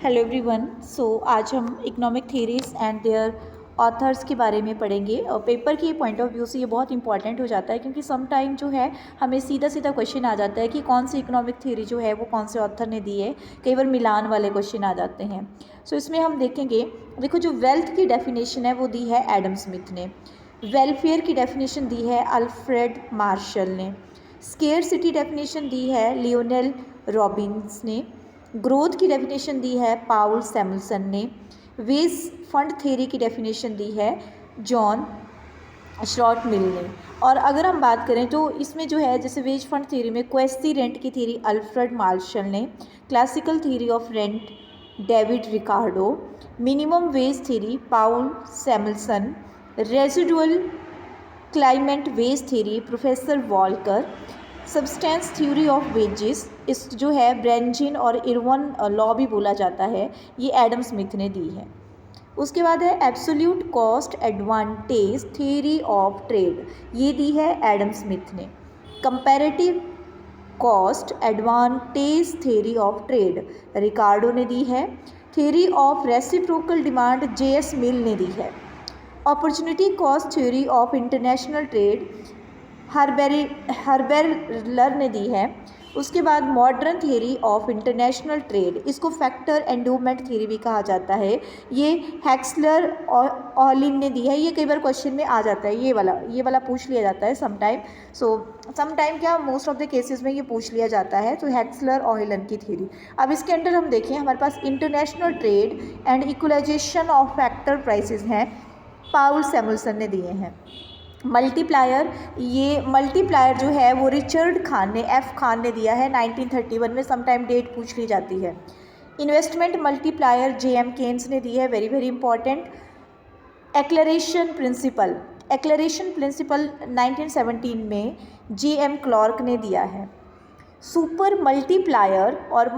Hello everyone. आज हम economic theories and their authors के बारे में पढ़ेंगे और पेपर के पॉइंट ऑफ व्यू से ये बहुत इंपॉर्टेंट हो जाता है क्योंकि सम टाइम जो है हमें सीधा सीधा क्वेश्चन आ जाता है कि कौन सी इकोनॉमिक थ्योरी जो है वो कौन से ऑथर ने दी है। कई बार मिलान वाले क्वेश्चन आ जाते हैं। इसमें हम देखेंगे, देखो जो वेल्थ की डेफिनेशन है वो दी है एडम स्मिथ ने, वेलफेयर की डेफिनेशन दी है अल्फ्रेड मार्शल ने, स्केर्सिटी डेफिनेशन दी है लियोनेल रॉबिन्स ने, ग्रोथ की डेफिनेशन दी है पाउल सैमुअल्सन ने, वेज फंड थ्योरी की डेफिनेशन दी है जॉन स्टुअर्ट मिल ने। और अगर हम बात करें तो इसमें जो है जैसे वेज फंड थ्योरी में क्वेस्टी रेंट की थ्योरी अल्फ्रेड मार्शल ने, classical theory of rent David Ricardo, minimum wage theory Paul Samuelson, residual claimant wage theory professor Walker, subsistence theory of wages इस जो है ब्रेंजिन और इरवन लॉ भी बोला जाता है, ये एडम स्मिथ ने दी है। उसके बाद है absolute cost advantage theory of trade, ये दी है एडम स्मिथ ने। Comparative cost advantage theory of trade Ricardo ने दी है। Theory of reciprocal demand JS Mill ने दी है। Opportunity cost theory of international trade Haberler ने दी है। उसके बाद modern theory of international trade, इसको फैक्टर एंडोमेंट थ्योरी भी कहा जाता है, ये हैक्सलर और ऑलिन ने दी है। ये कई बार क्वेश्चन में आ जाता है, ये वाला पूछ लिया जाता है समटाइम। समटाइम क्या मोस्ट ऑफ द केसेस में ये पूछ लिया जाता है। तो हैक्सलर ऑलिन की थ्योरी। अब इसके अंदर हम देखें, हमारे पास international trade and equalisation of factor prices हैं, पाउल सैमुअल्सन ने दिए हैं। मल्टीप्लायर, ये मल्टीप्लायर जो है वो रिचर्ड खान ने, एफ खान ने दिया है 1931 में, समटाइम डेट पूछ ली जाती है। इन्वेस्टमेंट मल्टीप्लायर जेएम केन्स ने दी है, वेरी वेरी इंपॉर्टेंट। एक्लरेशन प्रिंसिपल 1917 में जेएम क्लार्क ने दिया है। सुपर मल्टीप्लायर और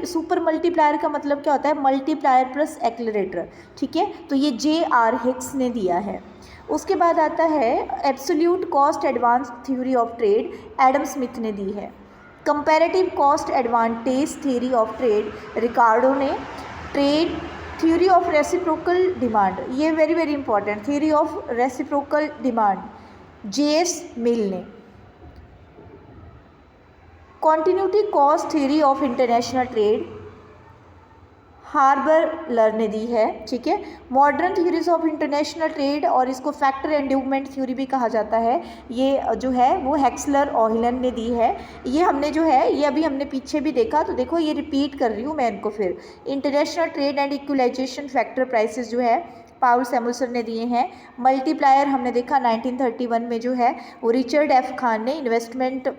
सुपर मल्टीप्लायर का मतलब क्या होता है, मल्टीप्लायर प्लस एक्लरेटर, ठीक है, तो ये जे.आर. हिक्स ने दिया है। उसके बाद आता है absolute cost advance theory of trade, Adam Smith ने दी है। Comparative cost advantage theory of trade Ricardo ने। Trade theory of reciprocal demand, ये very very important, theory of reciprocal demand JS Mill ने। Continuity cost theory of international trade Haberler ने दी है, ठीक है। Modern theories of international trade, और इसको फैक्टर एंडोमेंट थ्योरी भी कहा जाता है, ये जो है वो हैक्सलर ऑहिलन ने दी है। ये हमने जो है ये अभी हमने पीछे भी देखा, तो देखो ये रिपीट कर रही हूँ मैं इनको फिर। International trade and equalization factor prices जो है पाउल सैमुअल्सन ने दिए हैं। मल्टीप्लायर हमने देखा 1931 में जो है वो रिचर्ड एफ खान ने। इन्वेस्टमेंट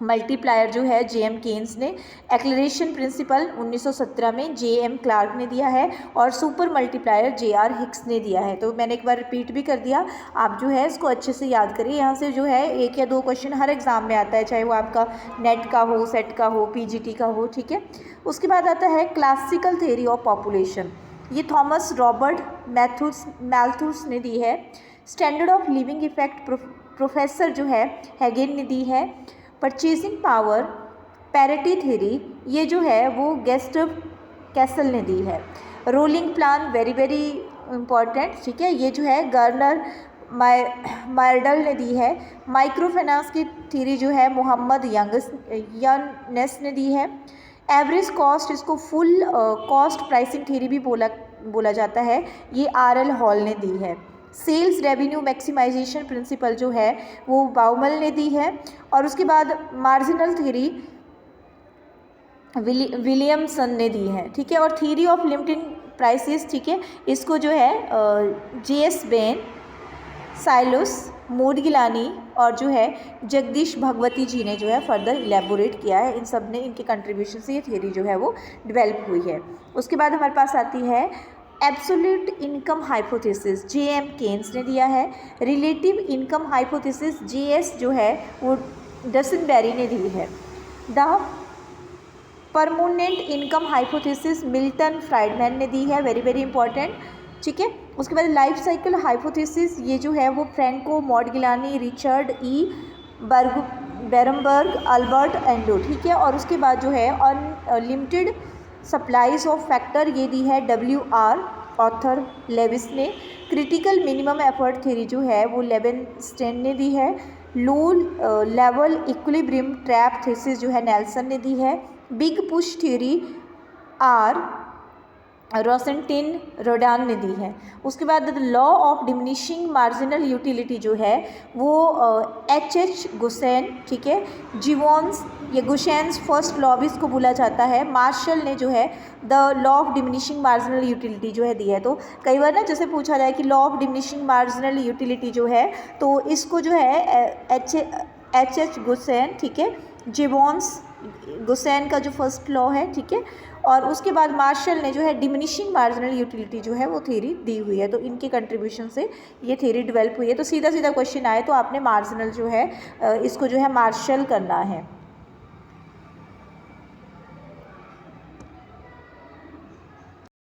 मल्टीप्लायर जो है जेएम केन्स ने। एक्लरेशन प्रिंसिपल 1917 में जेएम क्लार्क ने दिया है, और सुपर मल्टीप्लायर जेआर हिक्स ने दिया है। तो मैंने एक बार रिपीट भी कर दिया, आप जो है इसको अच्छे से याद करिए। यहाँ से जो है 1 या 2 क्वेश्चन हर एग्जाम में आता है, चाहे वो आपका नेट का हो, सेट का हो, पीजीटी का हो, ठीक है। उसके बाद आता है क्लासिकल थ्योरी ऑफ पॉपुलेशन, ये थॉमस रॉबर्ट मैथ्यूस ने दी है। Standard of living effect professor जो है हैगेन ने दी है। परचेजिंग पावर पैरिटी थ्योरी, ये जो है वो गेस्टव कैसल ने दी है। Rolling plan, very very important, ठीक है, ये जो है गर्नर मायरडल ने दी है। माइक्रो फाइनेंस की थ्योरी जो है मोहम्मद यंगनेस ने दी है। एवरेज कॉस्ट, इसको फुल कॉस्ट प्राइसिंग थ्योरी भी बोला जाता है, ये आर.एल. हॉल ने दी है। सेल्स रेवेन्यू मैक्सिमाइजेशन प्रिंसिपल जो है वो बाउमल ने दी है। और उसके बाद मार्जिनल थ्योरी विलियमसन ने दी है, ठीक है। और थ्योरी ऑफ लिमिटिंग प्राइसेस, ठीक है, इसको जो है जेएस बेन, साइलोस मोडगिलानी और जो है जगदीश भगवती जी ने जो है फर्दर इलेबोरेट किया है। इन सब ने, इनके कंट्रीब्यूशन से ये थ्योरी जो है वो डेवलप हुई है। उसके बाद हमारे पास आती है absolute income hypothesis, JM Keynes ने दिया है। रिलेटिव इनकम हाइपोथेसिस जेएस जो है वो डसनबेरी ने दी है। The permanent income hypothesis Milton Friedman ने दी है, वेरी वेरी इंपॉर्टेंट, ठीक है। उसके बाद लाइफ साइकिल हाइपोथेसिस, ये जो है वो फ्रैंको मॉडगिलानी, रिचर्ड ई बेरमबर्ग, अल्बर्ट एंडो, ठीक है। और उसके बाद जो है अनलिमिटेड सप्लाईज ऑफ फैक्टर ये दी है WR, ऑथर लेविस ने। क्रिटिकल मिनिमम एफर्ट थ्योरी जो है वो लेवेनस्टेन ने दी है। Low level equilibrium trap thesis जो है नेल्सन ने दी है। बिग पुश थ्योरी R रोसेंटिन रोडान ने दी है। उसके बाद law of diminishing marginal utility जो है वो H गुसेन, ठीक है, जीवॉन्स या गुशेन्स फर्स्ट लॉ भी इसको बोला जाता है। मार्शल ने जो है the law of diminishing marginal utility जो है दी है। तो कई बार ना जैसे पूछा जाए कि law of diminishing marginal utility जो है तो इसको जो है H गुसेन, ठीक है, जीवॉन्स गुसेन का जो फर्स्ट लॉ है, ठीक है, और उसके बाद मार्शल ने जो है डिमिनिशिंग मार्जिनल यूटिलिटी जो है वो थ्योरी दी हुई है। तो इनके कंट्रीब्यूशन से ये थ्योरी डेवलप हुई है। तो सीधा सीधा क्वेश्चन आए तो आपने मार्जिनल जो है इसको जो है मार्शल करना है।